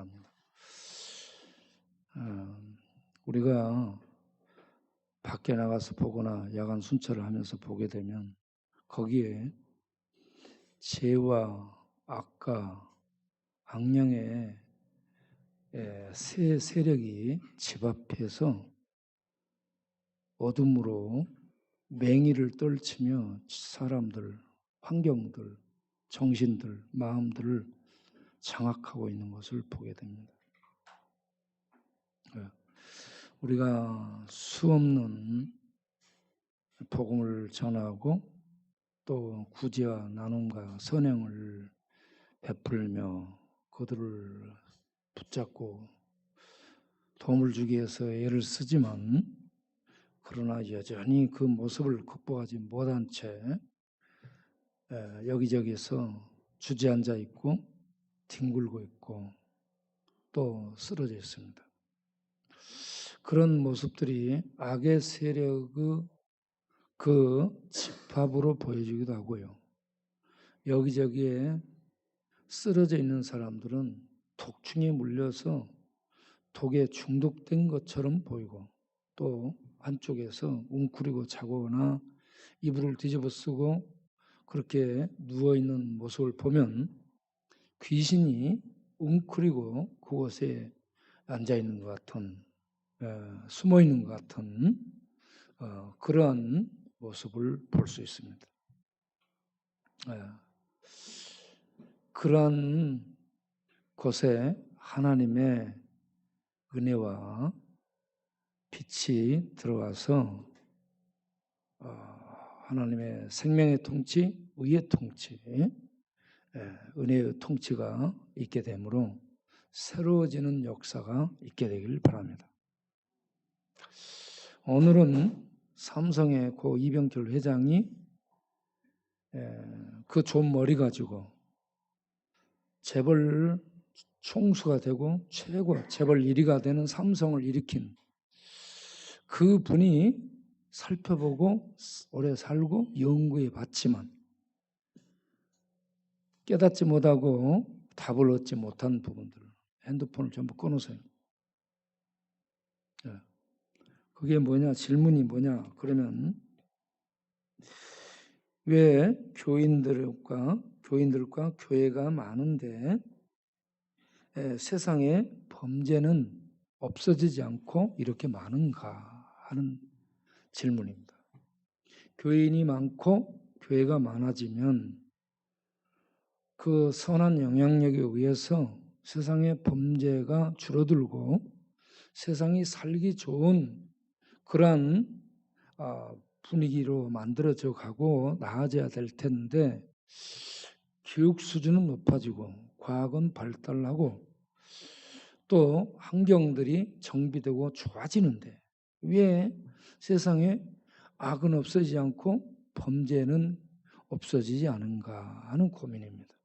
바랍니다. 우리가 밖에 나가서 보거나 야간 순찰을 하면서 보게 되면 거기에 죄와 악과 악령의 새 세력이 집합해서 어둠으로 맹위를 떨치며 사람들, 환경들, 정신들, 마음들을 장악하고 있는 것을 보게 됩니다. 우리가 수없는 복음을 전하고 또 구제와 나눔과 선행을 베풀며 그들을 붙잡고 도움을 주기 위해서 애를 쓰지만 그러나 여전히 그 모습을 극복하지 못한 채 여기저기서 주저앉아 있고 뒹굴고 있고 또 쓰러져 있습니다. 그런 모습들이 악의 세력의 그 집합으로 보여지기도 하고요. 여기저기에 쓰러져 있는 사람들은 독충에 물려서 독에 중독된 것처럼 보이고 또 한쪽에서 웅크리고 자거나 이불을 뒤집어 쓰고 그렇게 누워있는 모습을 보면 귀신이 웅크리고 그곳에 앉아있는 것 같은 숨어있는 것 같은 그러한 모습을 볼 수 있습니다. 그러한 곳에 하나님의 은혜와 빛이 들어와서 하나님의 생명의 통치, 의의 통치, 은혜의 통치가 있게 되므로 새로워지는 역사가 있게 되길 바랍니다. 오늘은 삼성의 고 이병철 회장이 그 좁은 머리 가지고 재벌 총수가 되고 최고 재벌 1위가 되는 삼성을 일으킨 그 분이 살펴보고 오래 살고 연구해 봤지만 깨닫지 못하고 답을 얻지 못한 부분들 핸드폰을 전부 끊으세요. 그게 뭐냐? 질문이 뭐냐? 그러면 왜 교인들과 교회가 많은데 세상에 범죄는 없어지지 않고 이렇게 많은가 하는 질문입니다. 교인이 많고 교회가 많아지면 그 선한 영향력에 의해서 세상의 범죄가 줄어들고 세상이 살기 좋은 그러한 분위기로 만들어져 가고 나아져야 될 텐데 교육 수준은 높아지고 과학은 발달하고 또 환경들이 정비되고 좋아지는데 왜 세상에 악은 없어지지 않고 범죄는 없어지지 않은가 하는 고민입니다.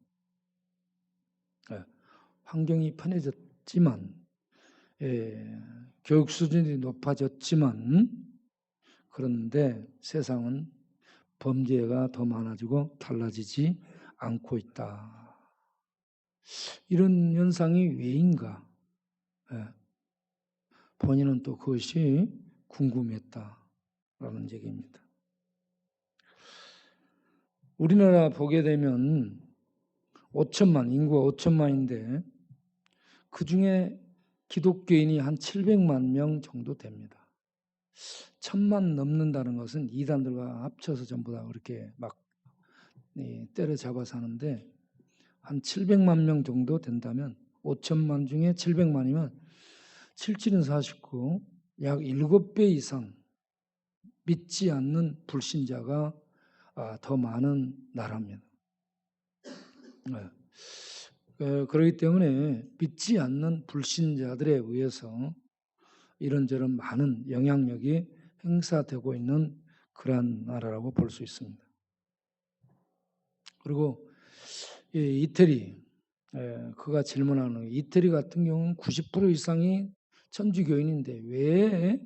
환경이 편해졌지만 교육 수준이 높아졌지만 그런데 세상은 범죄가 더 많아지고 달라지지 않고 있다. 이런 현상이 왜인가? 본인은 또 그것이 궁금했다라는 얘기입니다. 우리나라 보게 되면 5천만, 인구가 5천만인데 그 중에 기독교인이 한 700만 명 정도 됩니다. 1,000만 넘는다는 것은 이단들과 합쳐서 전부 다 그렇게 막 때려잡아서 하는데 한 700만 명 정도 된다면 5천만 중에 700만이면 77은 49, 약 7배 이상 믿지 않는 불신자가 더 많은 나라입니다. 그렇기 때문에 믿지 않는 불신자들에 의해서 이런저런 많은 영향력이 행사되고 있는 그러한 나라라고 볼 수 있습니다. 그리고 이태리, 그가 질문하는 이태리 같은 경우는 90% 이상이 천주교인인데 왜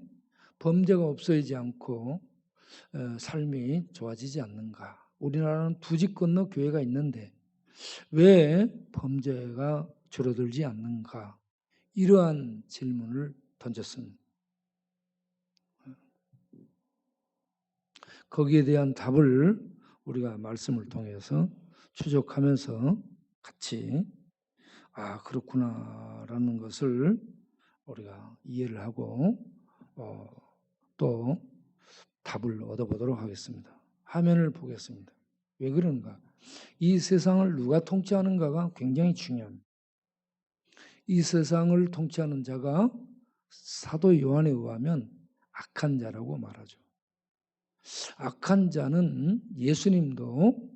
범죄가 없어지지 않고 삶이 좋아지지 않는가? 우리나라는 두 집 건너 교회가 있는데 왜 범죄가 줄어들지 않는가? 이러한 질문을 던졌습니다. 거기에 대한 답을 우리가 말씀을 통해서 추적하면서 같이 그렇구나라는 것을 우리가 이해를 하고 또 답을 얻어보도록 하겠습니다. 화면을 보겠습니다. 왜 그런가? 이 세상을 누가 통치하는가가 굉장히 중요합니다. 이 세상을 통치하는 자가 사도 요한에 의하면 악한 자라고 말하죠. 악한 자는 예수님도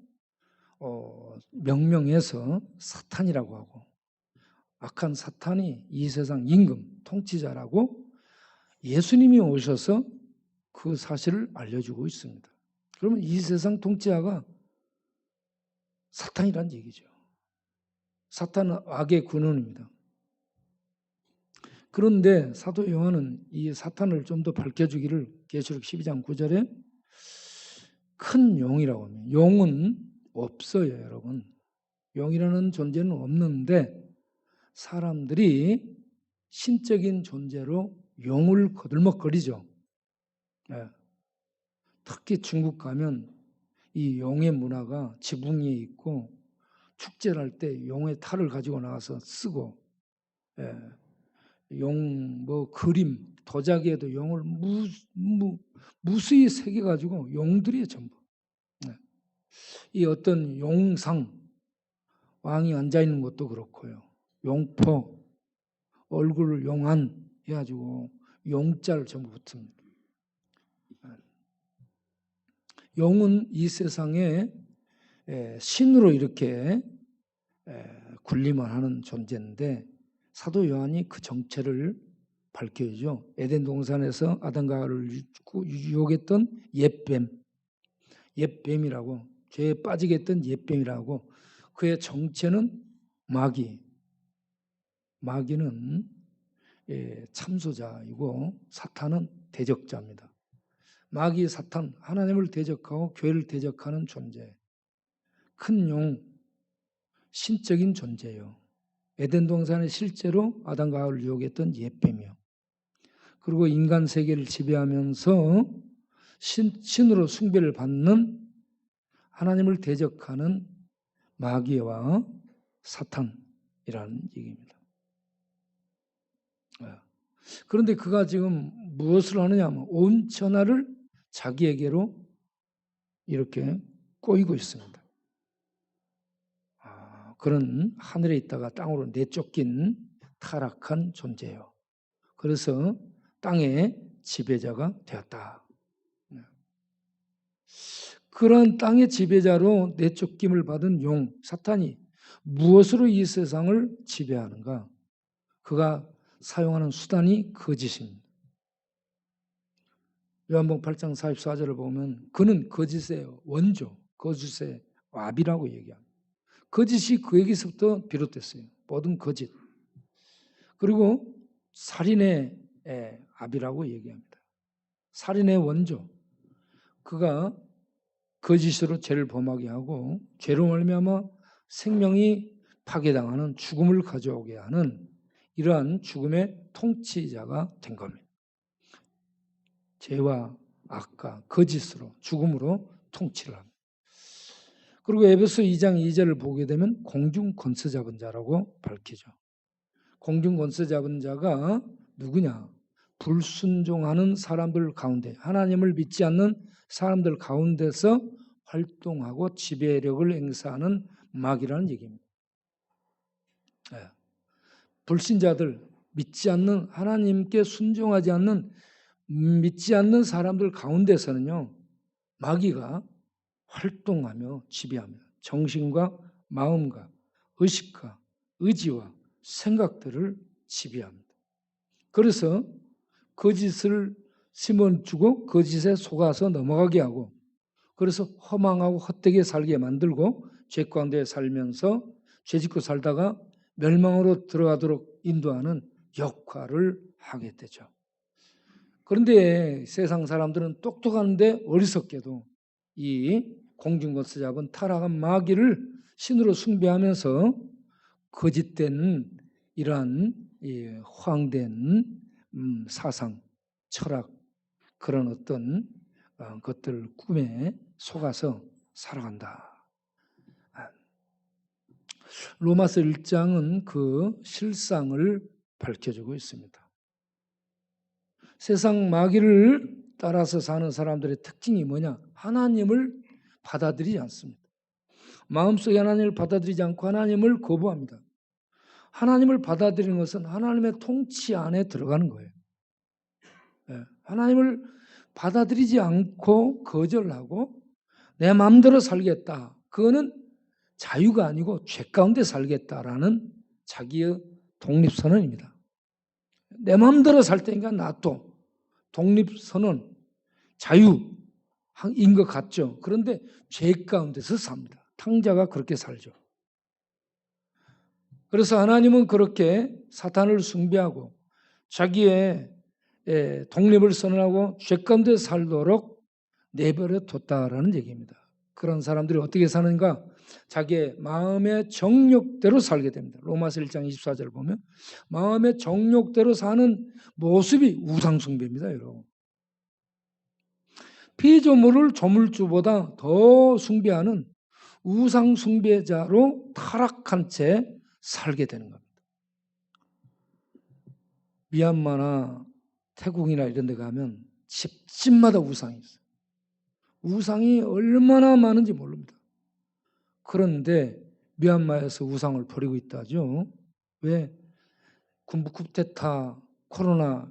명명해서 사탄이라고 하고, 악한 사탄이 이 세상 임금, 통치자라고 예수님이 오셔서 그 사실을 알려주고 있습니다. 그러면 이 세상 통치자가 사탄이란 얘기죠. 사탄은 악의 근원입니다. 그런데 사도 요한은 이 사탄을 좀 더 밝혀주기를 계시록 12장 9절에 큰 용이라고 합니다. 용은 없어요, 여러분. 용이라는 존재는 없는데 사람들이 신적인 존재로 용을 거들먹거리죠. 특히 중국 가면 이 용의 문화가 지붕 위에 있고 축제를 할 때 용의 탈을 가지고 나와서 쓰고 용 그림 도자기에도 용을 무수히 새겨가지고 용들이에요 전부. 이 어떤 용상 왕이 앉아 있는 것도 그렇고요. 용포 얼굴을 용안 해가지고 용자를 전부 붙습니다. 용은 이 세상에 신으로 이렇게 군림을 하는 존재인데 사도 요한이 그 정체를 밝혀주죠. 에덴 동산에서 아담과 하와를 유혹했던 옛뱀이라고, 죄에 빠지게 했던 옛뱀이라고, 그의 정체는 마귀는 참소자이고 사탄은 대적자입니다. 마귀 사탄, 하나님을 대적하고 교회를 대적하는 존재, 큰 용, 신적인 존재예요. 에덴 동산에 실제로 아담과 하와를 유혹했던 옛뱀이요. 그리고 인간 세계를 지배하면서 신으로 숭배를 받는 하나님을 대적하는 마귀와 사탄이라는 얘기입니다. 그런데 그가 지금 무엇을 하느냐 하면 온 천하를 자기에게로 이렇게 꼬이고 있습니다. 그런 하늘에 있다가 땅으로 내쫓긴 타락한 존재예요. 그래서 땅의 지배자가 되었다. 그런 땅의 지배자로 내쫓김을 받은 용, 사탄이 무엇으로 이 세상을 지배하는가? 그가 사용하는 수단이 거짓입니다. 요한복음 8장 44절을 보면 그는 거짓의 원조, 거짓의 아비라고 얘기합니다. 거짓이 그에게서부터 비롯됐어요. 모든 거짓. 그리고 살인의 아비라고 얘기합니다. 살인의 원조. 그가 거짓으로 죄를 범하게 하고 죄로 말미암아 생명이 파괴당하는 죽음을 가져오게 하는 이러한 죽음의 통치자가 된 겁니다. 죄와 악과 거짓으로 죽음으로 통치를 합니다. 그리고 에베소 2장 2절을 보게 되면 공중 권세 잡은 자라고 밝히죠. 공중 권세 잡은 자가 누구냐? 불순종하는 사람들 가운데, 하나님을 믿지 않는 사람들 가운데서 활동하고 지배력을 행사하는 마귀라는 얘기입니다. 불신자들, 믿지 않는, 하나님께 순종하지 않는, 믿지 않는 사람들 가운데서는요, 마귀가 활동하며 지배합니다. 정신과 마음과 의식과 의지와 생각들을 지배합니다. 그래서 거짓을 심어주고 거짓에 속아서 넘어가게 하고, 그래서 허망하고 헛되게 살게 만들고 죄 가운데 살면서 죄짓고 살다가 멸망으로 들어가도록 인도하는 역할을 하게 되죠. 그런데 세상 사람들은 똑똑한데 어리석게도 이 공중권세 잡은 타락한 마귀를 신으로 숭배하면서 거짓된 이러한 허황된 사상, 철학 그런 어떤 것들 꿈에 속아서 살아간다. 로마서 1장은 그 실상을 밝혀주고 있습니다. 세상 마귀를 따라서 사는 사람들의 특징이 뭐냐? 하나님을 받아들이지 않습니다. 마음속에 하나님을 받아들이지 않고 하나님을 거부합니다. 하나님을 받아들이는 것은 하나님의 통치 안에 들어가는 거예요. 하나님을 받아들이지 않고 거절하고 내 마음대로 살겠다. 그거는 자유가 아니고 죄 가운데 살겠다라는 자기의 독립선언입니다. 내 마음대로 살 테니까 놔둬. 독립선언, 자유인 것 같죠. 그런데 죄 가운데서 삽니다. 탕자가 그렇게 살죠. 그래서 하나님은 그렇게 사탄을 숭배하고 자기의 독립을 선언하고 죄 가운데 살도록 내버려 뒀다라는 얘기입니다. 그런 사람들이 어떻게 사는가? 자기의 마음의 정욕대로 살게 됩니다. 로마서 1장 24절을 보면 마음의 정욕대로 사는 모습이 우상숭배입니다. 여러분. 피조물을 조물주보다 더 숭배하는 우상숭배자로 타락한 채 살게 되는 겁니다. 미얀마나 태국이나 이런 데 가면 집집마다 우상이 있어요. 우상이 얼마나 많은지 모릅니다. 그런데 미얀마에서 우상을 버리고 있다죠. 왜? 군부 쿠데타, 코로나,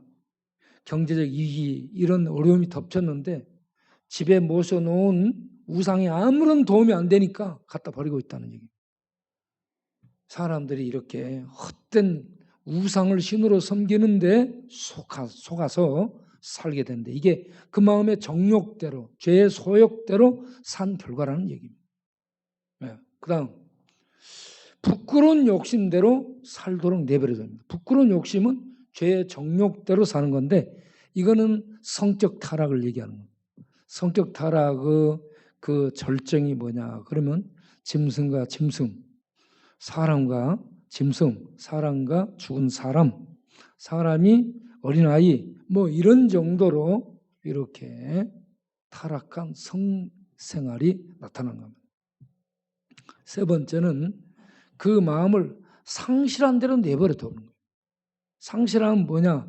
경제적 위기 이런 어려움이 덮쳤는데 집에 모셔놓은 우상이 아무런 도움이 안 되니까 갖다 버리고 있다는 얘기예요. 사람들이 이렇게 헛된 우상을 신으로 섬기는데 속아서 살게 되는데 이게 그 마음의 정욕대로 죄의 소욕대로 산 결과라는 얘기입니다. 그 다음 부끄러운 욕심대로 살도록 내버려야 됩니다. 부끄러운 욕심은 죄의 정욕대로 사는 건데 이거는 성적 타락을 얘기하는 겁니다. 성격 타락의 그 절정이 뭐냐 그러면 짐승과 짐승, 사람과 짐승, 사람과 죽은 사람, 사람이 어린아이 뭐 이런 정도로 이렇게 타락한 성생활이 나타난 겁니다. 세 번째는 그 마음을 상실한 대로 내버려 두는 거예요. 상실함은 뭐냐?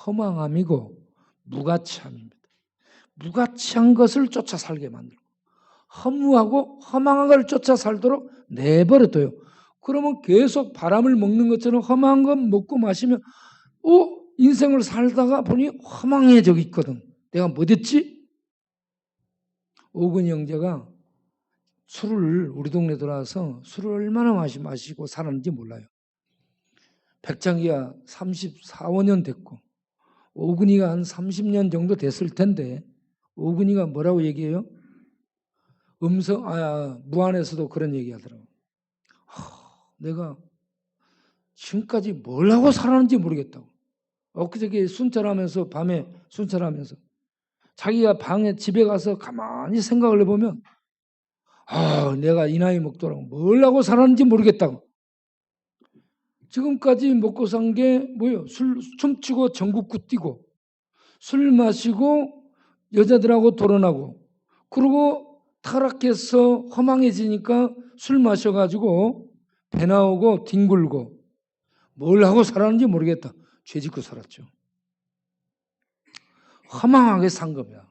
허망함이고 무가치함입니다. 무가치한 것을 쫓아 살게 만들고 허무하고 허망한 걸 쫓아 살도록 내버려 둬요. 그러면 계속 바람을 먹는 것처럼 허망한 것 먹고 마시면 인생을 살다가 보니 허망해져 있거든. 내가 뭐 됐지? 오근이 형제가 술을 우리 동네 들어와서 술을 얼마나 마시고 살았는지 몰라요. 백장기가 34, 5년 됐고 오근이가 한 30년 정도 됐을 텐데 오근이가 뭐라고 얘기해요? 무안에서도 그런 얘기 하더라고. 내가 지금까지 뭘 하고 살았는지 모르겠다고. 엊그저께 순찰하면서 밤에 순찰하면서 자기가 집에 가서 가만히 생각을 해보면 내가 이 나이 먹도록 뭘 하고 살았는지 모르겠다고. 지금까지 먹고 산 게 뭐예요? 술 춤추고 전국구 뛰고 술 마시고 여자들하고 결혼하고 그리고 타락해서 허망해지니까 술 마셔가지고 배 나오고 뒹굴고 뭘 하고 살았는지 모르겠다. 죄 짓고 살았죠. 허망하게 산 겁니다.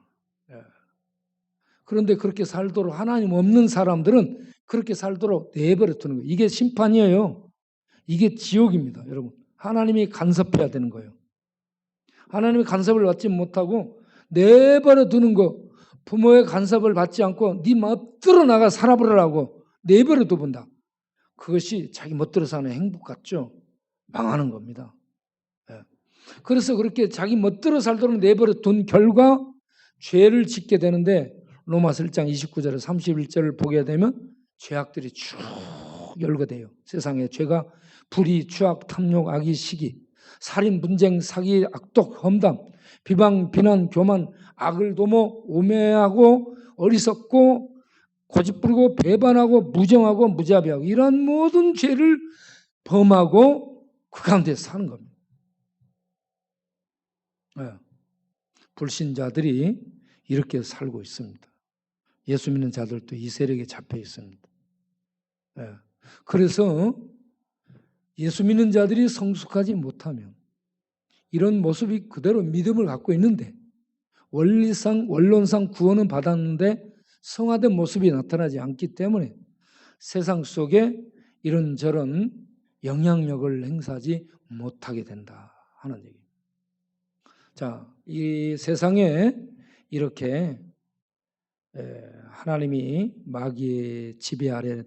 그런데 그렇게 살도록 하나님 없는 사람들은 그렇게 살도록 내버려 두는 거예요. 이게 심판이에요. 이게 지옥입니다. 여러분. 하나님이 간섭해야 되는 거예요. 하나님의 간섭을 받지 못하고 내버려 두는 거 부모의 간섭을 받지 않고 네 멋대로 나가 살아보라고 내버려 둬본다. 그것이 자기 멋대로 사는 행복 같죠? 망하는 겁니다. 그래서 그렇게 자기 멋대로 살도록 내버려 둔 결과 죄를 짓게 되는데 로마서 1장 29절에 31절을 보게 되면 죄악들이 쭉 열거돼요. 세상에 죄가 불의, 추악, 탐욕, 악의, 시기, 살인, 분쟁, 사기, 악독, 험담, 비방, 비난, 교만, 악을 도모, 우매하고 어리석고 고집부리고 배반하고 무정하고 무자비하고 이런 모든 죄를 범하고 그 가운데 사는 겁니다. 예. 불신자들이 이렇게 살고 있습니다. 예수 믿는 자들도 이 세력에 잡혀 있습니다. 예. 그래서 예수 믿는 자들이 성숙하지 못하면 이런 모습이 그대로 믿음을 갖고 있는데 원론상 구원은 받았는데 성화된 모습이 나타나지 않기 때문에 세상 속에 이런저런 영향력을 행사하지 못하게 된다 하는 얘기입니다. 자, 이 세상에 이렇게 하나님이 마귀의 지배 아래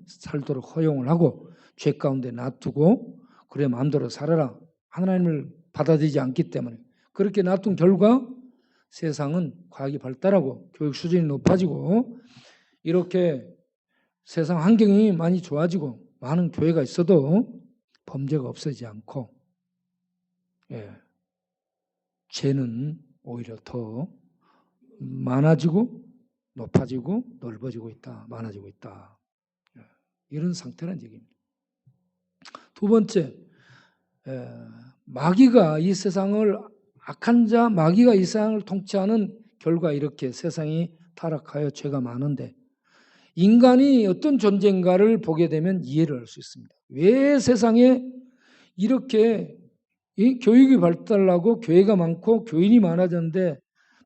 살도록 허용을 하고 죄 가운데 놔두고 그래 마음대로 살아라 하나님을 받아들이지 않기 때문에 그렇게 놔둔 결과 세상은 과학이 발달하고 교육 수준이 높아지고 이렇게 세상 환경이 많이 좋아지고 많은 교회가 있어도 범죄가 없어지지 않고 죄는 오히려 더 많아지고 높아지고 넓어지고 있다. 많아지고 있다. 이런 상태라는 얘기입니다. 두 번째, 마귀가 이 세상을 악한 자 마귀가 이 세상을 통치하는 결과 이렇게 세상이 타락하여 죄가 많은데 인간이 어떤 존재인가를 보게 되면 이해를 할 수 있습니다. 왜 세상에 이렇게 교육이 발달하고 교회가 많고 교인이 많아졌는데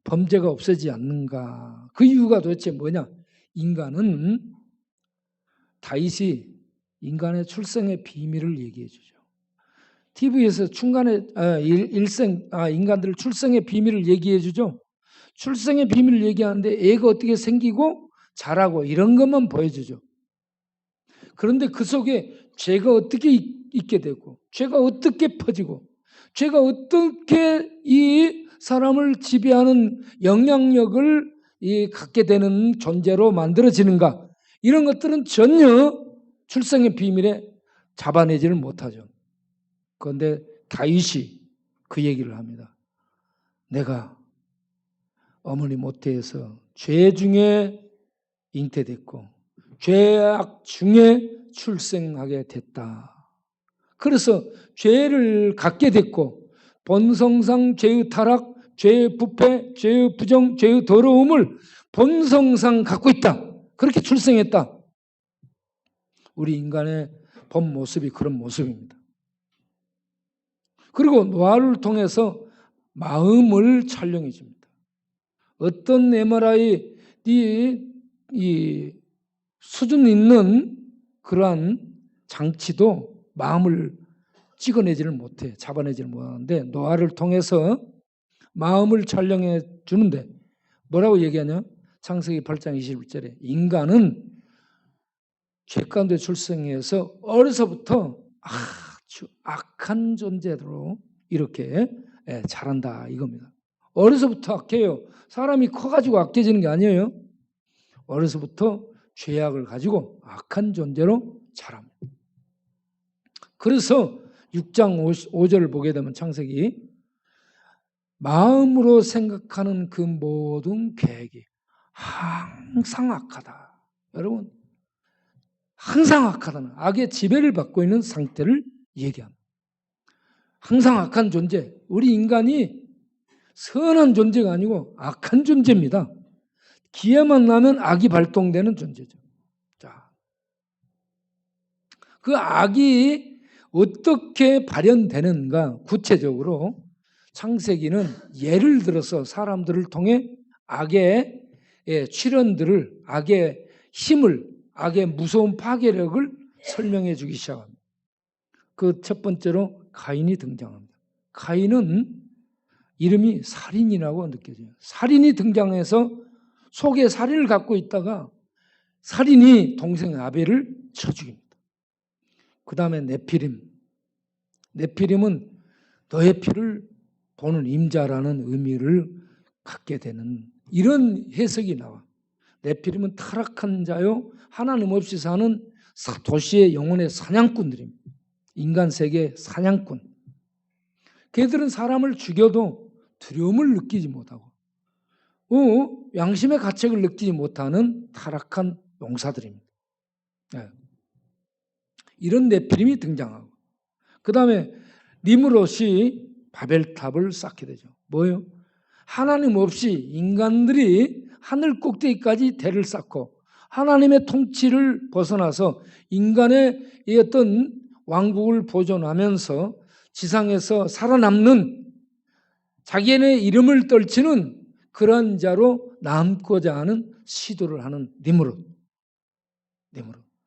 범죄가 없어지지 않는가? 그 이유가 도대체 뭐냐? 인간은 다윗이 인간의 출생의 비밀을 얘기해 주죠. TV에서 인간들 출생의 비밀을 얘기해 주죠. 출생의 비밀을 얘기하는데 애가 어떻게 생기고 자라고 이런 것만 보여주죠. 그런데 그 속에 죄가 어떻게 있게 되고 죄가 어떻게 퍼지고 죄가 어떻게 이 사람을 지배하는 영향력을 갖게 되는 존재로 만들어지는가 이런 것들은 전혀 출생의 비밀에 잡아내지를 못하죠. 그런데 다윗이 그 얘기를 합니다. 내가 어머니 모태에서 죄 중에 잉태됐고 죄악 중에 출생하게 됐다. 그래서 죄를 갖게 됐고 본성상 죄의 타락, 죄의 부패, 죄의 부정, 죄의 더러움을 본성상 갖고 있다. 그렇게 출생했다. 우리 인간의 본 모습이 그런 모습입니다. 그리고 노아를 통해서 마음을 촬영해 줍니다. 어떤 MRI 이 수준 있는 그러한 장치도 마음을 찍어내지를 못해, 잡아내지를 못하는데 노아를 통해서 마음을 촬영해 주는데 뭐라고 얘기하냐? 창세기 8장 21절에 인간은 죄 가운데 출생해서 어려서부터 아주 악한 존재로 이렇게 자란다 이겁니다. 어려서부터 악해요. 사람이 커가지고 악해지는 게 아니에요. 어려서부터 죄악을 가지고 악한 존재로 자랍니다. 그래서 6장 5절을 보게 되면 창세기 마음으로 생각하는 그 모든 계획이 항상 악하다. 여러분 항상 악하다는 악의 지배를 받고 있는 상태를 얘기합니다. 항상 악한 존재. 우리 인간이 선한 존재가 아니고 악한 존재입니다. 기회만 나면 악이 발동되는 존재죠. 자, 그 악이 어떻게 발현되는가 구체적으로 창세기는 예를 들어서 사람들을 통해 악의 출현들을 악의 힘을 악의 무서운 파괴력을 설명해 주기 시작합니다. 그 첫 번째로 가인이 등장합니다. 가인은 이름이 살인이라고 느껴져요. 살인이 등장해서 속에 살인을 갖고 있다가 살인이 동생 아벨을 쳐 죽입니다. 그 다음에 네피림. 네피림은 너의 피를 보는 임자라는 의미를 갖게 되는 이런 해석이 나와. 네피림은 타락한 자요 하나님 없이 사는 도시의 영혼의 사냥꾼들입니다. 인간 세계의 사냥꾼. 걔들은 사람을 죽여도 두려움을 느끼지 못하고 양심의 가책을 느끼지 못하는 타락한 용사들입니다. 이런 네피림이 등장하고 그 다음에 니므롯이 바벨탑을 쌓게 되죠. 뭐예요? 하나님 없이 인간들이 하늘 꼭대기까지 대를 쌓고 하나님의 통치를 벗어나서 인간의 이 어떤 왕국을 보존하면서 지상에서 살아남는 자기네 이름을 떨치는 그런 자로 남고자 하는 시도를 하는 니므롯.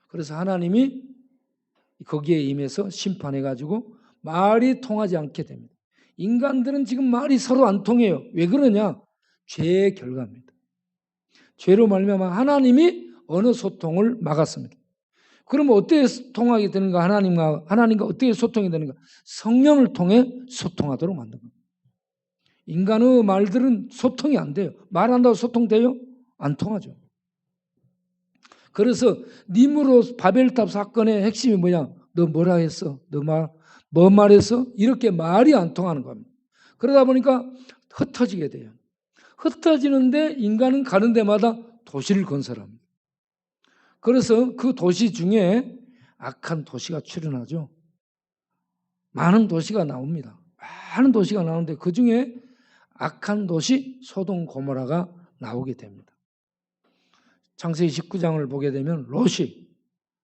그래서 하나님이 거기에 임해서 심판해가지고 말이 통하지 않게 됩니다. 인간들은 지금 말이 서로 안 통해요. 왜 그러냐? 죄의 결과입니다. 죄로 말미암아 하나님이 언어 소통을 막았습니다. 그러면 어떻게 통하게 되는가? 하나님과 어떻게 소통이 되는가? 성령을 통해 소통하도록 만든 겁니다. 인간의 말들은 소통이 안 돼요. 말한다고 소통돼요? 안 통하죠. 그래서 니므롯 바벨탑 사건의 핵심이 뭐냐? 너 뭐라 했어? 너 뭐 말했어? 이렇게 말이 안 통하는 겁니다. 그러다 보니까 흩어지게 돼요. 흩어지는데 인간은 가는 데마다 도시를 건설합니다. 그래서 그 도시 중에 악한 도시가 출현하죠. 많은 도시가 나옵니다. 많은 도시가 나오는데 그 중에 악한 도시 소돔 고모라가 나오게 됩니다. 창세기 19장을 보게 되면 롯이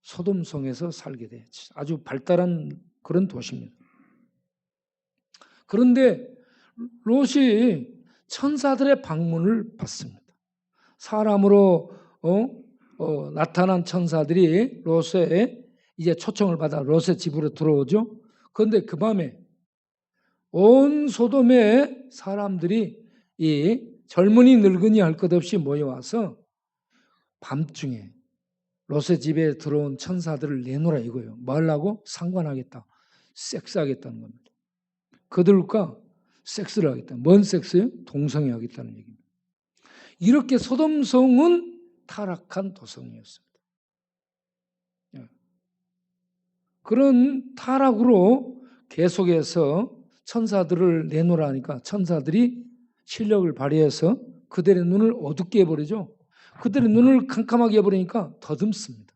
소돔성에서 살게 돼요. 아주 발달한 그런 도시입니다. 그런데 롯이 천사들의 방문을 받습니다. 사람으로 나타난 천사들이 롯의 이제 초청을 받아 롯의 집으로 들어오죠. 그런데 그 밤에 온 소돔의 사람들이 이 젊은이 늙은이 할 것 없이 모여와서 밤중에 롯의 집에 들어온 천사들을 내놓으라 이거예요. 뭐 하려고? 상관하겠다. 섹스하겠다는 겁니다. 그들과 섹스를 하겠다. 뭔 섹스예요? 동성애하겠다는 얘기입니다. 이렇게 소돔성은 타락한 도성이었습니다. 그런 타락으로 계속해서 천사들을 내놓으라 하니까 천사들이 실력을 발휘해서 그들의 눈을 어둡게 해버리죠. 그들의 눈을 캄캄하게 해버리니까 더듬습니다.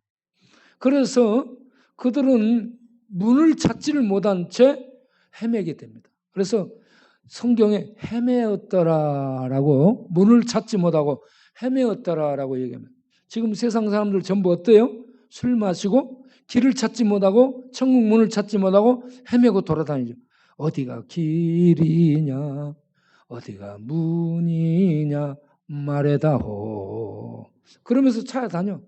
그래서 그들은 문을 찾지를 못한 채 헤매게 됩니다. 그래서 성경에 헤매었더라라고 문을 찾지 못하고 헤매었더라라고 얘기합니다. 지금 세상 사람들 전부 어때요? 술 마시고 길을 찾지 못하고 천국 문을 찾지 못하고 헤매고 돌아다니죠. 어디가 길이냐 어디가 문이냐 말해다오. 그러면서 찾아다녀.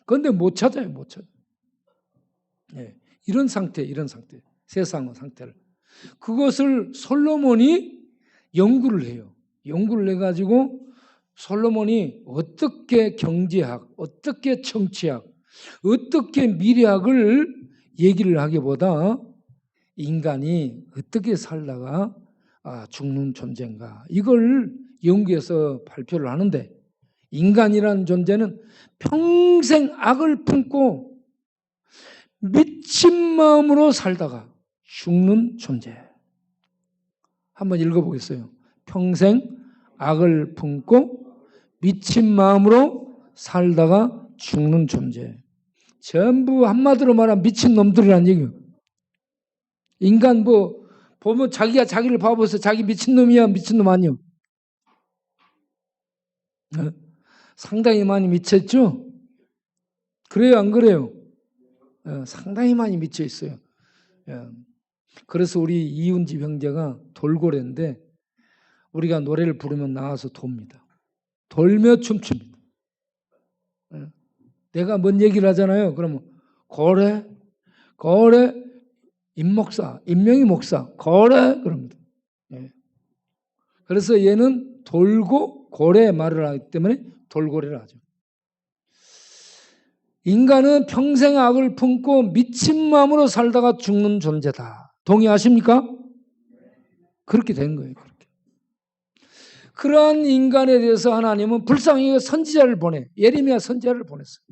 그런데 못 찾아요. 못 찾아요. 네, 이런 상태. 세상의 상태를. 그것을 솔로몬이 연구를 해요. 연구를 해가지고 솔로몬이 어떻게 경제학, 어떻게 정치학, 어떻게 미래학을 얘기를 하기보다 인간이 어떻게 살다가 죽는 존재인가 이걸 연구해서 발표를 하는데 인간이라는 존재는 평생 악을 품고 미친 마음으로 살다가 죽는 존재. 한번 읽어보겠어요. 평생 악을 품고 미친 마음으로 살다가 죽는 존재. 전부 한마디로 말하면 미친 놈들이라는 얘기예요. 인간 보면 자기가 자기를 봐보세요. 자기 미친놈이야 미친놈 아니요. 상당히 많이 미쳤죠? 그래요 안 그래요? 상당히 많이 미쳐 있어요. 그래서 우리 이윤집 형제가 돌고래인데 우리가 노래를 부르면 나와서 돕니다. 돌며 춤춥니다. 내가 뭔 얘기를 하잖아요. 그러면 고래 임목사, 임명희 목사 고래 그럽니다. 그래서 얘는 돌고 고래 말을 하기 때문에 돌고래를 하죠. 인간은 평생 악을 품고 미친 마음으로 살다가 죽는 존재다. 동의하십니까? 그렇게 된 거예요. 그렇게. 그러한 인간에 대해서 하나님은 불쌍히 선지자를 보내. 예레미야 선지자를 보냈어요.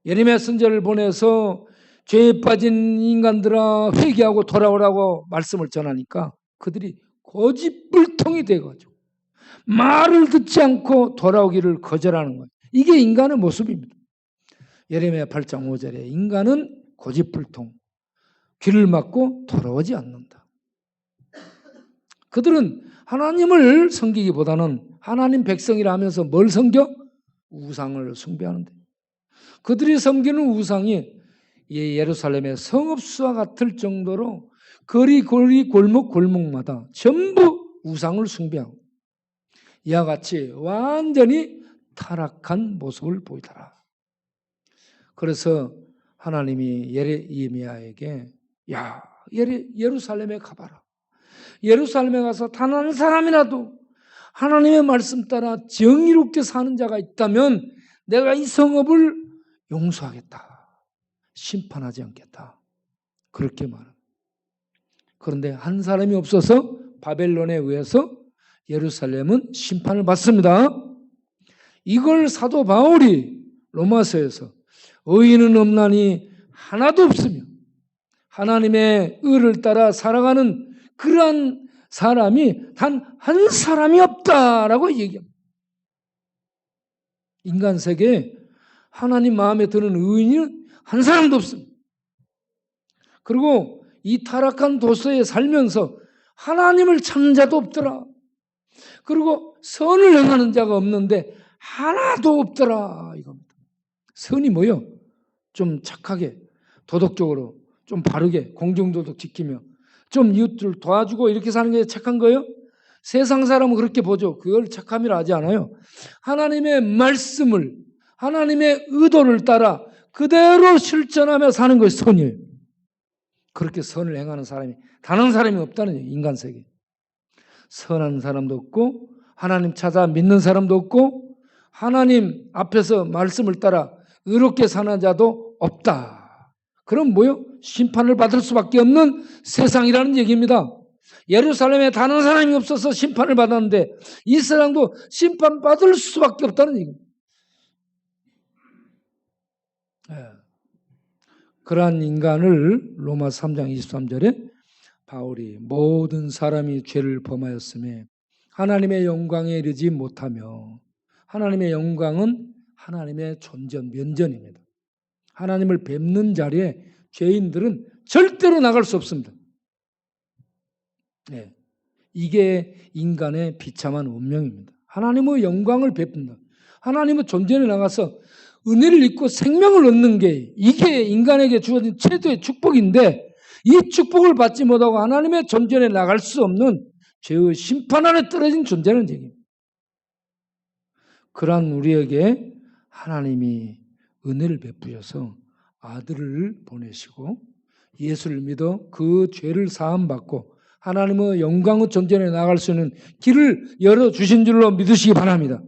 예레미야 선지자를 보내서 죄에 빠진 인간들아 회개하고 돌아오라고 말씀을 전하니까 그들이 고집불통이 돼가지고 말을 듣지 않고 돌아오기를 거절하는 거예요. 이게 인간의 모습입니다. 예레미야 8장 5절에 인간은 고집불통, 길을 막고 돌아오지 않는다. 그들은 하나님을 섬기기보다는 하나님 백성이라 하면서 뭘 섬겨? 우상을 숭배하는데, 그들이 섬기는 우상이 예루살렘의 성읍수와 같을 정도로 거리 골목마다 전부 우상을 숭배하고 이와 같이 완전히 타락한 모습을 보이더라. 그래서 하나님이 예레미야에게 야, 예루살렘에 가봐라. 예루살렘에 가서 단 한 사람이라도 하나님의 말씀 따라 정의롭게 사는 자가 있다면 내가 이 성읍을 용서하겠다. 심판하지 않겠다. 그렇게 말합니다. 그런데 한 사람이 없어서 바벨론에 의해서 예루살렘은 심판을 받습니다. 이걸 사도 바울이 로마서에서 의인은 없나니 하나도 없으며 하나님의 의를 따라 살아가는 그러한 사람이 단 한 사람이 없다라고 얘기합니다. 인간 세계에 하나님 마음에 드는 의인은 한 사람도 없습니다. 그리고 이 타락한 도서에 살면서 하나님을 찾는 자도 없더라. 그리고 선을 행하는 자가 없는데 하나도 없더라 이겁니다. 선이 뭐요? 좀 착하게, 도덕적으로, 좀 바르게, 공정도덕 지키며 좀 이웃들 도와주고 이렇게 사는 게 착한 거예요? 세상 사람은 그렇게 보죠. 그걸 착함이라 하지 않아요. 하나님의 말씀을, 하나님의 의도를 따라 그대로 실천하며 사는 것이 선이에요. 그렇게 선을 행하는 사람이 단 한 사람이 없다는 얘기예요. 인간 세계. 선한 사람도 없고 하나님 찾아 믿는 사람도 없고 하나님 앞에서 말씀을 따라 의롭게 사는 자도 없다. 그럼 뭐요? 심판을 받을 수밖에 없는 세상이라는 얘기입니다. 예루살렘에 단 한 사람이 없어서 심판을 받았는데 이 세상도 심판받을 수밖에 없다는 얘기입니다. 그러한 인간을 로마 3장 23절에 바울이 모든 사람이 죄를 범하였음에 하나님의 영광에 이르지 못하며, 하나님의 영광은 하나님의 존전, 면전입니다. 하나님을 뵙는 자리에 죄인들은 절대로 나갈 수 없습니다. 네. 이게 인간의 비참한 운명입니다. 하나님의 영광을 뵙는다. 하나님의 존전에 나가서 은혜를 입고 생명을 얻는 게 이게 인간에게 주어진 최대의 축복인데 이 축복을 받지 못하고 하나님의 존전에 나갈 수 없는 죄의 심판 안에 떨어진 존재는 얘기입니다. 그러한 우리에게 하나님이 은혜를 베푸셔서 아들을 보내시고 예수를 믿어 그 죄를 사함받고 하나님의 영광의 존전에 나갈 수 있는 길을 열어주신 줄로 믿으시기 바랍니다.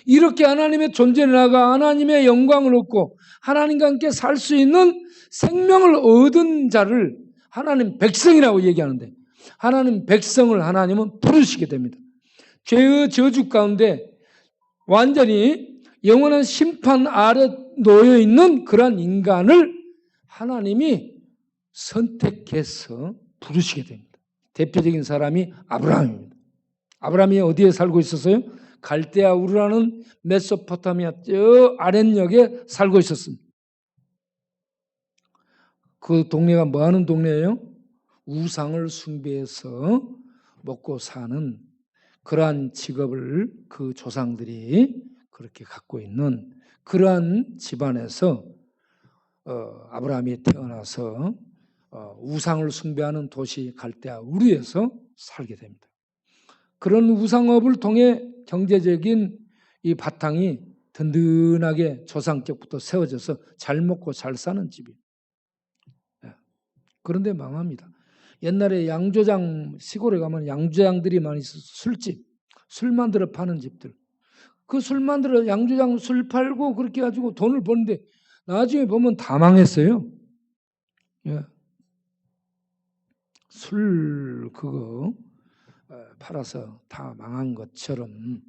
이렇게 하나님의 존재에 나가 하나님의 영광을 얻고 하나님과 함께 살 수 있는 생명을 얻은 자를 하나님 백성이라고 얘기하는데 하나님 백성을 하나님은 부르시게 됩니다. 죄의 저주 가운데 완전히 영원한 심판 아래 놓여 있는 그런 인간을 하나님이 선택해서 부르시게 됩니다. 대표적인 사람이 아브라함입니다. 아브라함이 어디에 살고 있었어요? 갈대아 우르라는 메소포타미아 저 아랫역에 살고 있었습니다. 그 동네가 뭐 하는 동네예요? 우상을 숭배해서 먹고 사는 그러한 직업을 그 조상들이 그렇게 갖고 있는 그러한 집안에서 아브라함이 태어나서 우상을 숭배하는 도시 갈대아 우르에서 살게 됩니다. 그런 우상업을 통해 경제적인 이 바탕이 든든하게 조상적부터 세워져서 잘 먹고 잘 사는 집이에요. 그런데 망합니다. 옛날에 양조장, 시골에 가면 양조장들이 많이 있어서 술집, 술 만들어 파는 집들. 그 술 만들어 양조장 술 팔고 그렇게 가지고 돈을 버는데 나중에 보면 다 망했어요. 예. 술 그거 팔아서 다 망한 것처럼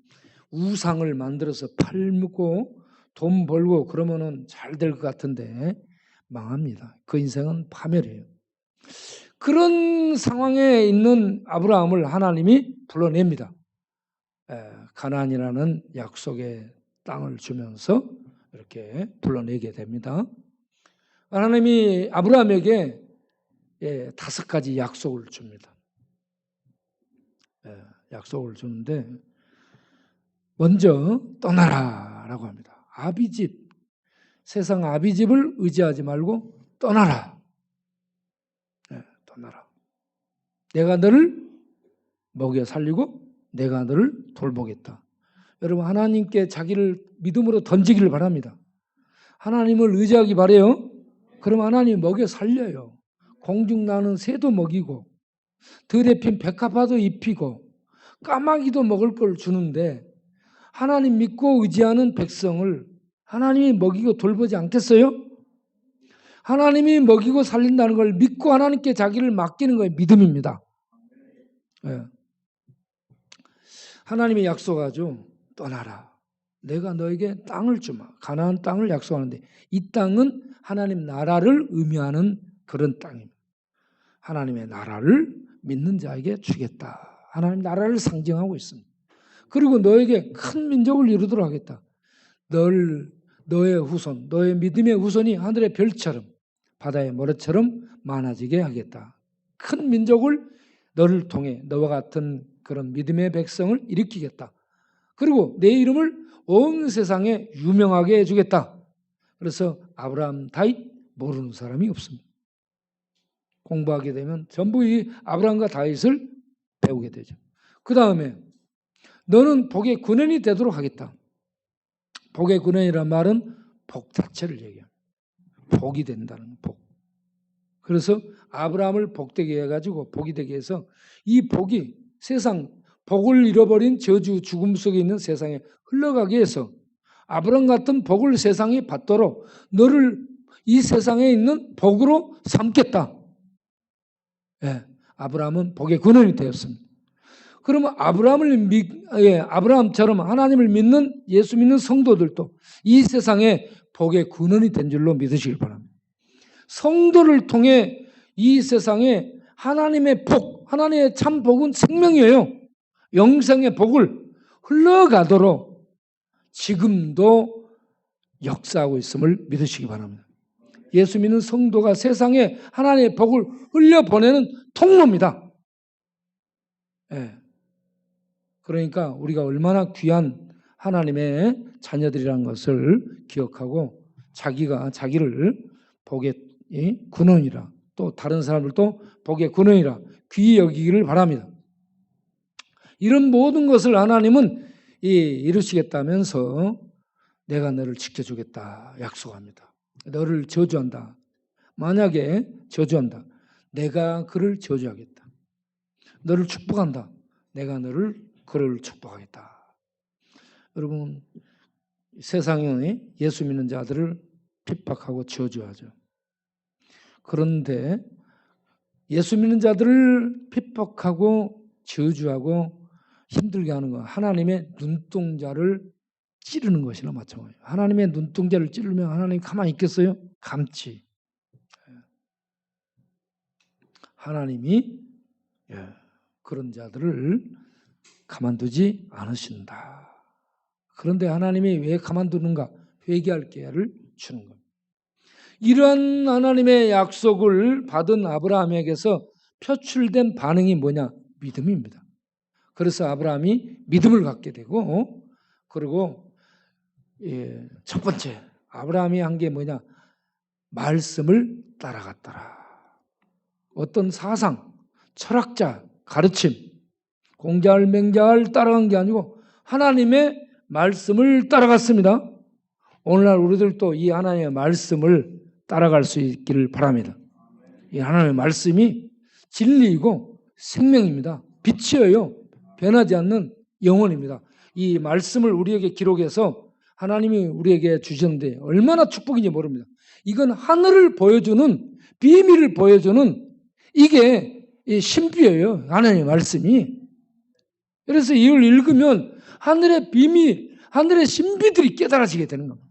우상을 만들어서 팔고 돈 벌고 그러면은 잘 될 것 같은데 망합니다. 그 인생은 파멸이에요. 그런 상황에 있는 아브라함을 하나님이 불러냅니다. 가나안이라는 약속의 땅을 주면서 이렇게 불러내게 됩니다. 하나님이 아브라함에게 5가지 약속을 줍니다. 약속을 주는데 먼저 떠나라라고 합니다. 아비집, 세상 아비집을 의지하지 말고 떠나라. 떠나라. 내가 너를 먹여 살리고 내가 너를 돌보겠다. 여러분, 하나님께 자기를 믿음으로 던지기를 바랍니다. 하나님을 의지하기 바래요. 그럼 하나님이 먹여 살려요. 공중 나는 새도 먹이고 들에 핀 백합화도 입히고 까마귀도 먹을 걸 주는데 하나님 믿고 의지하는 백성을 하나님이 먹이고 돌보지 않겠어요? 하나님이 먹이고 살린다는 걸 믿고 하나님께 자기를 맡기는 거예요. 믿음입니다. 하나님이 약속하죠. 떠나라. 내가 너에게 땅을 주마. 가나안 땅을 약속하는데 이 땅은 하나님 나라를 의미하는 그런 땅입니다. 하나님의 나라를 믿는 자에게 주겠다. 하나님 나라를 상징하고 있습니다. 그리고 너에게 큰 민족을 이루도록 하겠다. 너의 후손, 너의 믿음의 후손이 하늘의 별처럼 바다의 모래처럼 많아지게 하겠다. 큰 민족을 너를 통해 너와 같은 그런 믿음의 백성을 일으키겠다. 그리고 내 이름을 온 세상에 유명하게 해주겠다. 그래서 아브라함, 다윗 모르는 사람이 없습니다. 공부하게 되면 전부 이 아브라함과 다윗을 배우게 되죠. 그 다음에 너는 복의 근원이 되도록 하겠다. 복의 근원이란 말은 복 자체를 얘기합니다. 복이 된다는 복. 그래서 아브라함을 복되게 해가지고 복이 되게 해서 이 복이 세상 복을 잃어버린 저주 죽음 속에 있는 세상에 흘러가게 해서 아브라함 같은 복을 세상이 받도록 너를 이 세상에 있는 복으로 삼겠다. 아브라함은 복의 근원이 되었습니다. 그러면 아브라함처럼 하나님을 믿는 예수 믿는 성도들도 이 세상에 복의 근원이 된 줄로 믿으시길 바랍니다. 성도를 통해 이 세상에 하나님의 복, 하나님의 참 복은 생명이에요. 영생의 복을 흘러가도록 지금도 역사하고 있음을 믿으시기 바랍니다. 예수 믿는 성도가 세상에 하나님의 복을 흘려보내는 통로입니다. 그러니까 우리가 얼마나 귀한 하나님의 자녀들이라는 것을 기억하고 자기를 복의 근원이라 또 다른 사람들도 복의 근원이라 귀히 여기기를 바랍니다. 이런 모든 것을 하나님은 이루시겠다면서 내가 너를 지켜주겠다 약속합니다. 너를 저주한다. 만약에 저주한다. 내가 그를 저주하겠다. 너를 축복한다. 내가 그를 축복하겠다. 여러분, 세상에 예수 믿는 자들을 핍박하고 저주하죠. 그런데 예수 믿는 자들을 핍박하고 저주하고 힘들게 하는 건 하나님의 눈동자를 찌르는 것이나 마찬가지예요. 하나님의 눈동자를 찌르면 하나님이 가만히 있겠어요? 감지. 하나님이 그런 자들을 가만두지 않으신다. 그런데 하나님이 왜 가만두는가? 회개할 기회를 주는 겁니다. 이러한 하나님의 약속을 받은 아브라함에게서 표출된 반응이 뭐냐? 믿음입니다. 그래서 아브라함이 믿음을 갖게 되고 그리고 첫 번째 아브라함이 한 게 뭐냐? 말씀을 따라갔더라. 어떤 사상, 철학자, 가르침, 공자할 맹자를 따라간 게 아니고 하나님의 말씀을 따라갔습니다. 오늘날 우리들도 이 하나님의 말씀을 따라갈 수 있기를 바랍니다. 이 하나님의 말씀이 진리이고 생명입니다. 빛이에요. 변하지 않는 영혼입니다. 이 말씀을 우리에게 기록해서 하나님이 우리에게 주셨는데 얼마나 축복인지 모릅니다. 이건 하늘을 보여주는 비밀을 보여주는 이게 신비예요. 하나님의 말씀이. 그래서 이걸 읽으면 하늘의 비밀, 하늘의 신비들이 깨달아지게 되는 겁니다.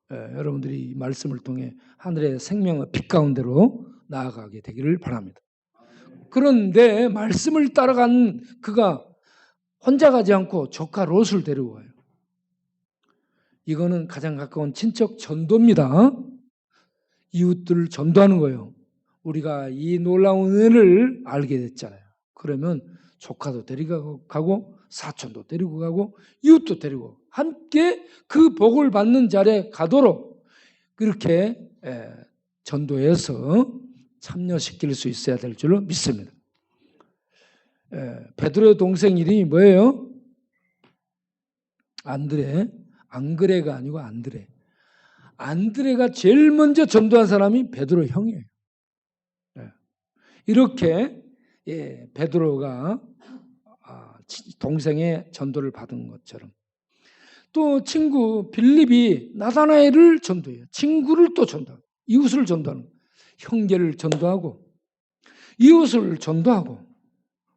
여러분들이 이 말씀을 통해 하늘의 생명의 빛 가운데로 나아가게 되기를 바랍니다. 그런데 말씀을 따라간 그가 혼자 가지 않고 조카 롯을 데리고 가요. 이거는 가장 가까운 친척 전도입니다. 이웃들을 전도하는 거예요. 우리가 이 놀라운 은혜를 알게 됐잖아요. 그러면 조카도 데리고 가고 사촌도 데리고 가고 이웃도 데리고 함께 그 복을 받는 자리에 가도록 그렇게 전도해서 참여시킬 수 있어야 될 줄로 믿습니다. 베드로의 동생 이름이 뭐예요? 안드레. 안그레가 아니고 안드레. 안드레가 제일 먼저 전도한 사람이 베드로 형이에요. 이렇게 베드로가 동생의 전도를 받은 것처럼 또 친구 빌립이 나다나엘을 전도해요. 친구를 또 전도하고 이웃을 전도하는 거예요. 형제를 전도하고 이웃을 전도하고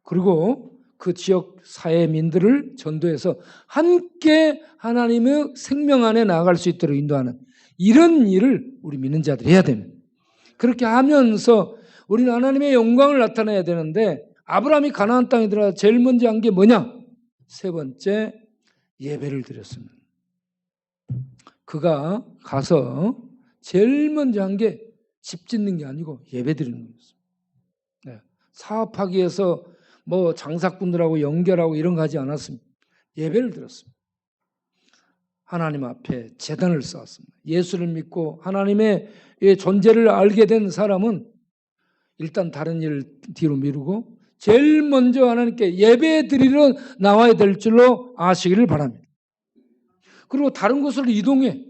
그리고 그 지역 사회민들을 전도해서 함께 하나님의 생명 안에 나아갈 수 있도록 인도하는 이런 일을 우리 믿는 자들이 해야 됩니다. 그렇게 하면서 우리는 하나님의 영광을 나타내야 되는데 아브라함이 가나안 땅에 들어가 제일 먼저 한 게 뭐냐? 세 번째 예배를 드렸습니다. 그가 가서 제일 먼저 한 게 집 짓는 게 아니고 예배 드리는 거였습니다. 사업하기 위해서 뭐 장사꾼들하고 연결하고 이런 거 하지 않았습니다. 예배를 드렸습니다. 하나님 앞에 제단을 쌓았습니다. 예수를 믿고 하나님의 존재를 알게 된 사람은 일단 다른 일을 뒤로 미루고 제일 먼저 하나님께 예배 드리러 나와야 될 줄로 아시기를 바랍니다. 그리고 다른 곳으로 이동해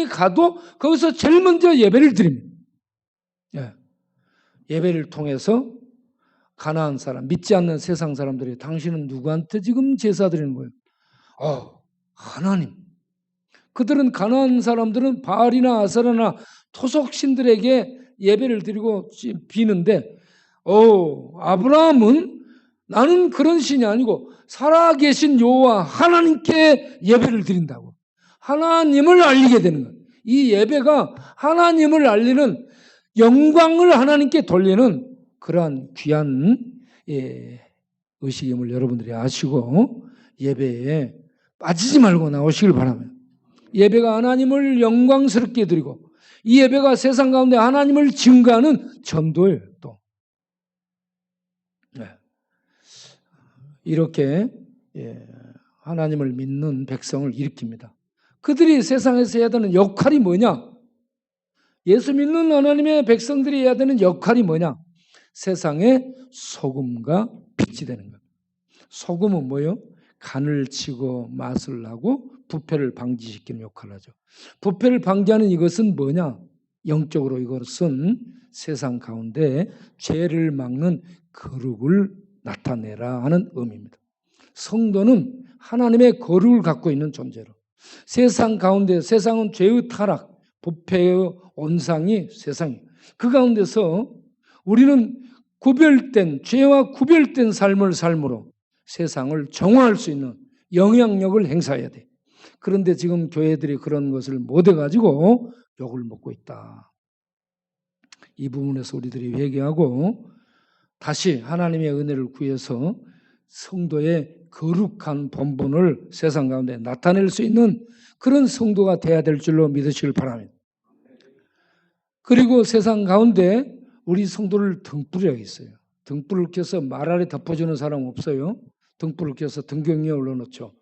가도 거기서 제일 먼저 예배를 드립니다. 예배를 통해서 가나안 사람, 믿지 않는 세상 사람들이 당신은 누구한테 지금 제사 드리는 거예요? 하나님. 그들은 가나안 사람들은 바알이나 아세라나 토속신들에게 예배를 드리고 비는데 아브라함은 나는 그런 신이 아니고 살아계신 여호와 하나님께 예배를 드린다고. 하나님을 알리게 되는 거예요. 이 예배가 하나님을 알리는 영광을 하나님께 돌리는 그러한 귀한 의식임을 여러분들이 아시고 예배에 빠지지 말고 나오시길 바랍니다. 예배가 하나님을 영광스럽게 드리고 이 예배가 세상 가운데 하나님을 증거하는 전도예요. 또 이렇게 하나님을 믿는 백성을 일으킵니다. 그들이 세상에서 해야 되는 역할이 뭐냐? 예수 믿는 하나님의 백성들이 해야 되는 역할이 뭐냐? 세상의 소금과 빛이 되는 것. 소금은 뭐예요? 간을 치고 맛을 나고 부패를 방지시키는 역할을 하죠. 부패를 방지하는 이것은 뭐냐? 영적으로 이것은 세상 가운데 죄를 막는 거룩을 나타내라 하는 의미입니다. 성도는 하나님의 거룩을 갖고 있는 존재로 세상 가운데 세상은 죄의 타락, 부패의 온상이 세상이에요. 그 가운데서 우리는 죄와 구별된 삶을 삶으로 세상을 정화할 수 있는 영향력을 행사해야 돼. 그런데 지금 교회들이 그런 것을 못해가지고 욕을 먹고 있다. 이 부분에서 우리들이 회개하고 다시 하나님의 은혜를 구해서 성도의 거룩한 본분을 세상 가운데 나타낼 수 있는 그런 성도가 돼야 될 줄로 믿으시길 바랍니다. 그리고 세상 가운데 우리 성도를 등불이 있어요. 등불을 켜서 말 아래 덮어주는 사람 없어요. 등불을 켜서 등경 위에 올려놓죠.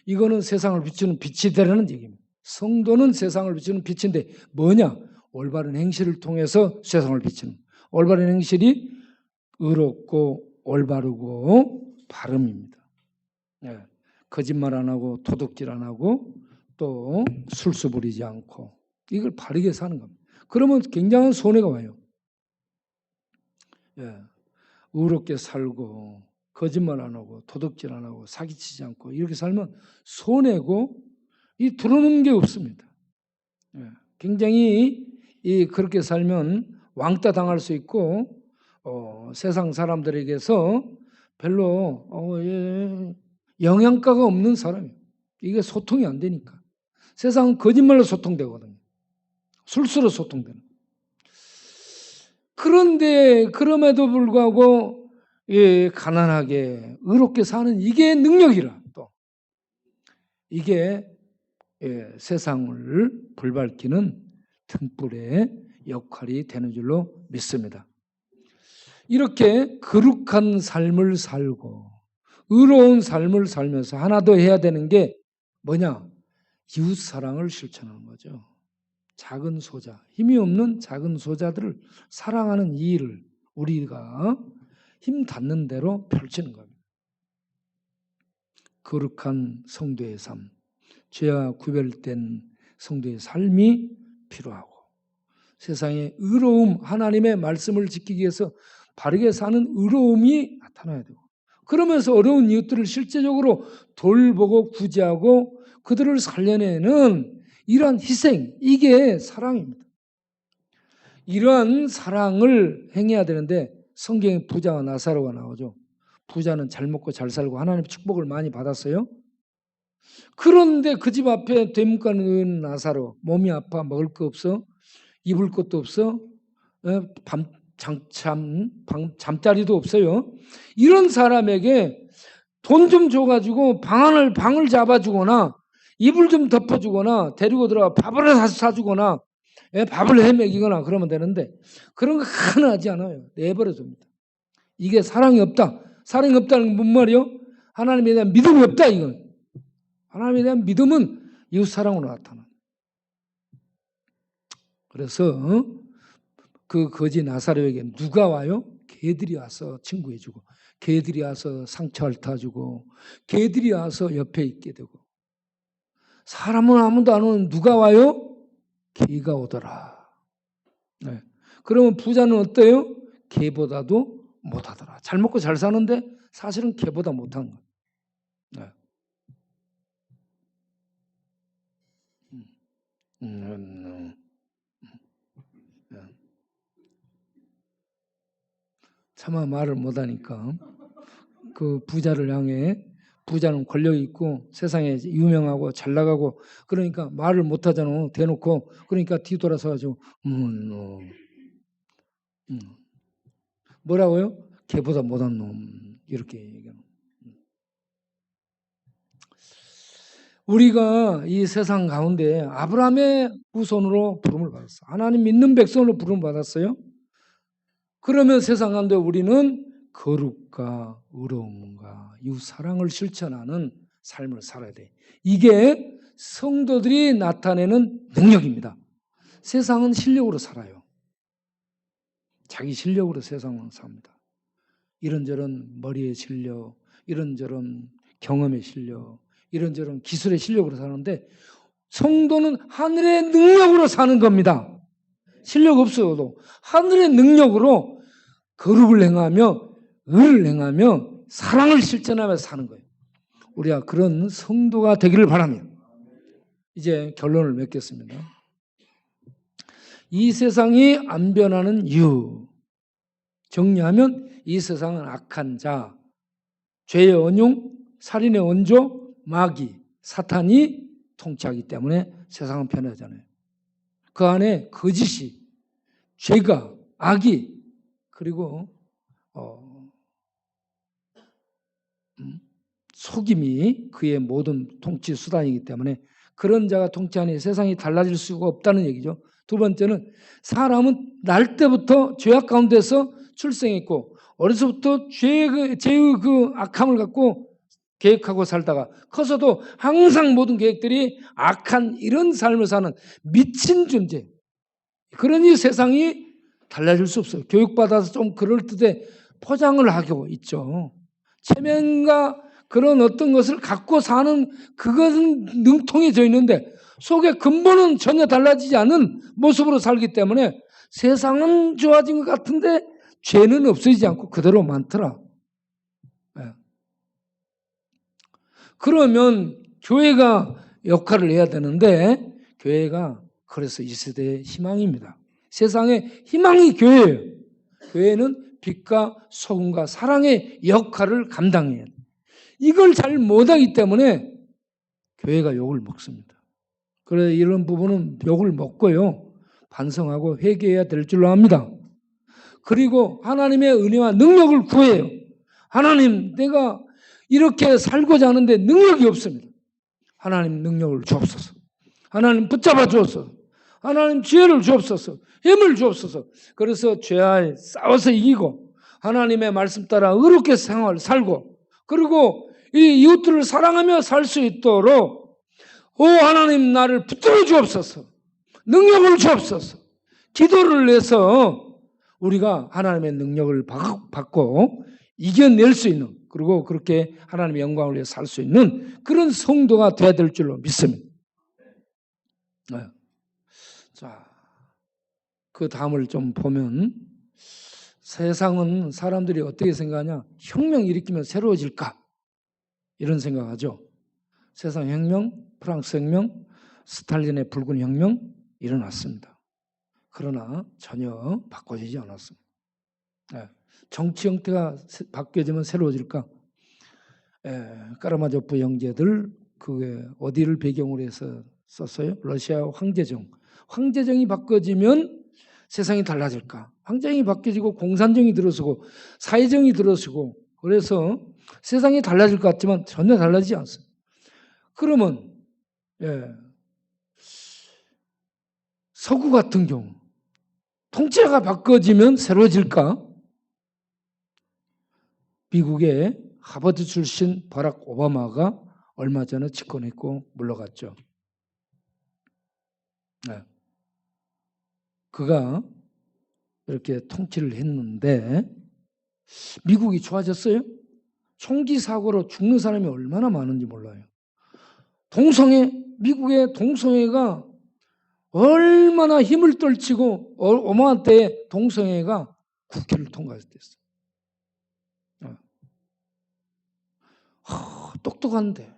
이거는 세상을 비추는 빛이 되라는 얘기입니다. 성도는 세상을 비추는 빛인데 뭐냐? 올바른 행실을 통해서 세상을 비추는. 올바른 행실이 의롭고 올바르고 바름입니다. 거짓말 안 하고 도둑질 안 하고 또 술수 부리지 않고 이걸 바르게 사는 겁니다. 그러면 굉장한 손해가 와요. 의롭게 살고 거짓말 안 하고 도둑질 안 하고 사기치지 않고 이렇게 살면 손해고 이 들어오는 게 없습니다. 굉장히 그렇게 살면 왕따 당할 수 있고 세상 사람들에게서 별로 영양가가 없는 사람이에요. 이게 소통이 안 되니까. 세상은 거짓말로 소통되거든요. 술수로 소통되는. 그런데 그럼에도 불구하고 가난하게 의롭게 사는 이게 능력이라 또 이게 세상을 불밝히는 등불의 역할이 되는 줄로 믿습니다. 이렇게 거룩한 삶을 살고 의로운 삶을 살면서 하나 더 해야 되는 게 뭐냐? 이웃사랑을 실천하는 거죠. 작은 소자, 힘이 없는 작은 소자들을 사랑하는 이 일을 우리가 힘 닿는 대로 펼치는 겁니다. 거룩한 성도의 삶, 죄와 구별된 성도의 삶이 필요하고 세상에 의로움, 하나님의 말씀을 지키기 위해서 바르게 사는 의로움이 나타나야 되고 그러면서 어려운 이웃들을 실제적으로 돌보고 구제하고 그들을 살려내는 이러한 희생, 이게 사랑입니다. 이러한 사랑을 행해야 되는데 성경에 부자와 나사로가 나오죠. 부자는 잘 먹고 잘 살고 하나님의 축복을 많이 받았어요. 그런데 그 집 앞에 되묻고 있는 나사로, 몸이 아파 먹을 거 없어, 입을 것도 없어, 잠자리도 없어요. 이런 사람에게 돈 좀 줘가지고 방을 잡아주거나 이불 좀 덮어주거나 데리고 들어가 밥을 사주거나 밥을 해먹이거나 그러면 되는데 그런 거 하나 하지 않아요. 내버려줍니다. 이게 사랑이 없다. 사랑이 없다는 건 뭔 말이요? 하나님에 대한 믿음이 없다 이건. 하나님에 대한 믿음은 이웃사랑으로 나타나. 그래서 그 거지 나사로에게 누가 와요? 개들이 와서 친구해주고 개들이 와서 상처 핥아주고 개들이 와서 옆에 있게 되고 사람은 아무도 안 오는 누가 와요? 개가 오더라. 네. 그러면 부자는 어때요? 개보다도 못하더라. 잘 먹고 잘 사는데 사실은 개보다 못한 거예요. 네. 차마 말을 못하니까 그 부자를 향해 부자는 권력 있고 세상에 유명하고 잘 나가고 그러니까 말을 못하잖아. 대놓고 그러니까 뒤돌아서 가지고 뭐라고요? 개보다 못한 놈 이렇게 얘기하는. 우리가 이 세상 가운데 아브라함의 후손으로 부름을 받았어요. 하나님 믿는 백성으로 부름을 받았어요. 그러면 세상 가운데 우리는 거룩과 의로움과 이웃 사랑을 실천하는 삶을 살아야 돼. 이게 성도들이 나타내는 능력입니다. 세상은 실력으로 살아요. 자기 실력으로 세상은 삽니다. 이런저런 머리의 실력, 이런저런 경험의 실력, 이런저런 기술의 실력으로 사는데 성도는 하늘의 능력으로 사는 겁니다. 실력 없어도 하늘의 능력으로 거룩을 행하며 의를 행하며 사랑을 실천하면서 사는 거예요. 우리가 그런 성도가 되기를 바랍니다. 이제 결론을 맺겠습니다. 이 세상이 안 변하는 이유 정리하면 이 세상은 악한 자, 죄의 언용, 살인의 원조, 마귀, 사탄이 통치하기 때문에 세상은 변하잖아요. 그 안에 거짓이, 죄가, 악이 그리고 속임이 그의 모든 통치 수단이기 때문에 그런 자가 통치하니 세상이 달라질 수가 없다는 얘기죠. 두 번째는 사람은 날 때부터 죄악 가운데서 출생했고 어려서부터 죄의 그 악함을 갖고 계획하고 살다가 커서도 항상 모든 계획들이 악한 이런 삶을 사는 미친 존재. 그러니 세상이 달라질 수 없어요. 교육받아서 좀 그럴듯해 포장을 하고 있죠. 체면과 그런 어떤 것을 갖고 사는 그것은 능통해져 있는데 속의 근본은 전혀 달라지지 않은 모습으로 살기 때문에 세상은 좋아진 것 같은데 죄는 없어지지 않고 그대로 많더라. 네. 그러면 교회가 역할을 해야 되는데 교회가 그래서 이 세대의 희망입니다. 세상의 희망이 교회예요. 교회는 빛과 소금과 사랑의 역할을 감당해야 돼요. 이걸 잘 못하기 때문에 교회가 욕을 먹습니다. 그래서 이런 부분은 욕을 먹고요. 반성하고 회개해야 될 줄로 압니다. 그리고 하나님의 은혜와 능력을 구해요. 하나님, 내가 이렇게 살고자 하는데 능력이 없습니다. 하나님 능력을 주옵소서. 하나님 붙잡아 주옵소서. 하나님 지혜를 주옵소서. 힘을 주옵소서. 그래서 죄와에 싸워서 이기고 하나님의 말씀 따라 의롭게 생활을 살고 그리고 이 이웃들을 사랑하며 살 수 있도록 오 하나님 나를 붙들어 주옵소서. 능력을 주옵소서. 기도를 해서 우리가 하나님의 능력을 받고 이겨낼 수 있는 그리고 그렇게 하나님의 영광을 위해 살 수 있는 그런 성도가 되어야 될 줄로 믿습니다. 자, 그 다음을 좀 보면 세상은 사람들이 어떻게 생각하냐? 혁명 일으키면 새로워질까? 이런 생각하죠. 세상 혁명, 프랑스 혁명, 스탈린의 붉은 혁명 일어났습니다. 그러나 전혀 바꿔지지 않았습니다. 정치 형태가 바뀌어지면 새로워질까? 까라마조프 형제들 그게 어디를 배경으로 해서 썼어요? 러시아 황제정. 황제정이 바꿔지면 세상이 달라질까? 황제정이 바뀌어지고 공산정이 들어서고 사회정이 들어서고 그래서 세상이 달라질 것 같지만 전혀 달라지지 않습니다. 그러면 서구 같은 경우 통치가 바꿔지면 새로워질까? 미국의 하버드 출신 버락 오바마가 얼마 전에 집권했고 물러갔죠. 그가 이렇게 통치를 했는데 미국이 좋아졌어요? 총기 사고로 죽는 사람이 얼마나 많은지 몰라요. 미국의 동성애가 얼마나 힘을 떨치고 어마어마한 때에 동성애가 국회를 통과했댔어요. 똑똑한데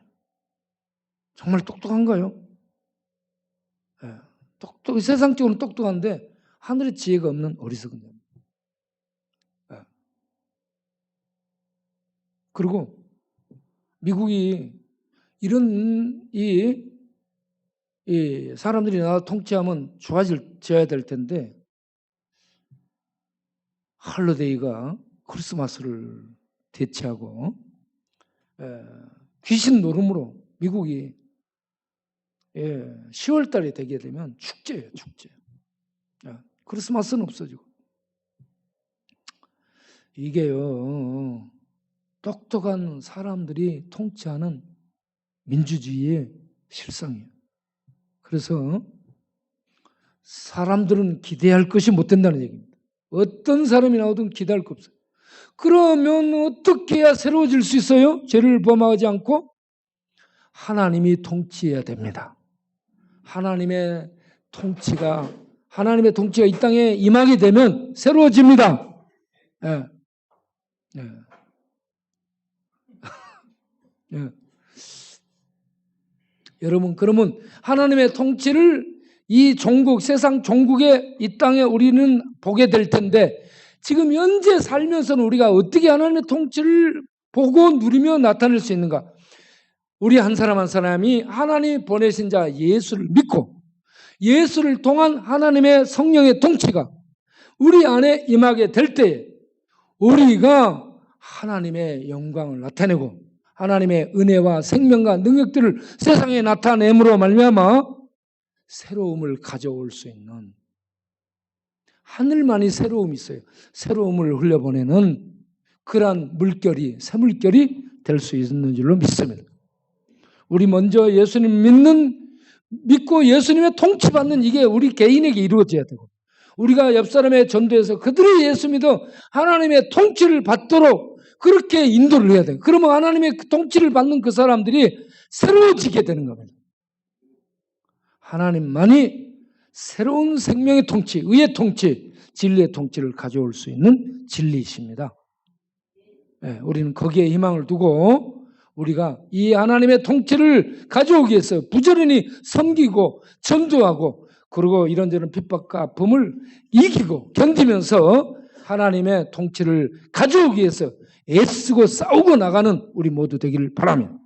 정말 똑똑한가요? 세상적으로는 똑똑한데 하늘의 지혜가 없는 어리석은 자입니다. 그리고 미국이 이런 이 사람들이 나와 통치하면 좋아져야 될 텐데 할로데이가 크리스마스를 대체하고 귀신 노름으로 미국이 10월 달에 되게 되면 축제예요, 축제. 크리스마스는 없어지고. 이게요, 똑똑한 사람들이 통치하는 민주주의의 실상이에요. 그래서 사람들은 기대할 것이 못 된다는 얘기입니다. 어떤 사람이 나오든 기대할 거 없어요. 그러면 어떻게 해야 새로워질 수 있어요? 죄를 범하지 않고 하나님이 통치해야 됩니다. 하나님의 통치가 이 땅에 임하게 되면 새로워집니다. 여러분, 그러면 하나님의 통치를 이 세상 종국에 이 땅에 우리는 보게 될 텐데 지금 현재 살면서는 우리가 어떻게 하나님의 통치를 보고 누리며 나타낼 수 있는가? 우리 한 사람 한 사람이 하나님이 보내신 자 예수를 믿고 예수를 통한 하나님의 성령의 통치가 우리 안에 임하게 될 때에 우리가 하나님의 영광을 나타내고 하나님의 은혜와 생명과 능력들을 세상에 나타냄으로 말미암아 새로움을 가져올 수 있는 하늘만이 새로움이 있어요. 새로움을 흘려보내는 그러한 새물결이 될 수 있는 줄로 믿습니다. 우리 먼저 예수님 믿고 예수님의 통치받는 이게 우리 개인에게 이루어져야 되고 우리가 옆 사람의 전도해서 그들이 예수 믿어 하나님의 통치를 받도록 그렇게 인도를 해야 돼요. 그러면 하나님의 통치를 받는 그 사람들이 새로워지게 되는 겁니다. 하나님만이 새로운 생명의 통치, 의의 통치, 진리의 통치를 가져올 수 있는 진리이십니다. 우리는 거기에 희망을 두고 우리가 이 하나님의 통치를 가져오기 위해서 부지런히 섬기고 전도하고 그리고 이런저런 핍박과 아픔을 이기고 견디면서 하나님의 통치를 가져오기 위해서 애쓰고 싸우고 나가는 우리 모두 되기를 바랍니다.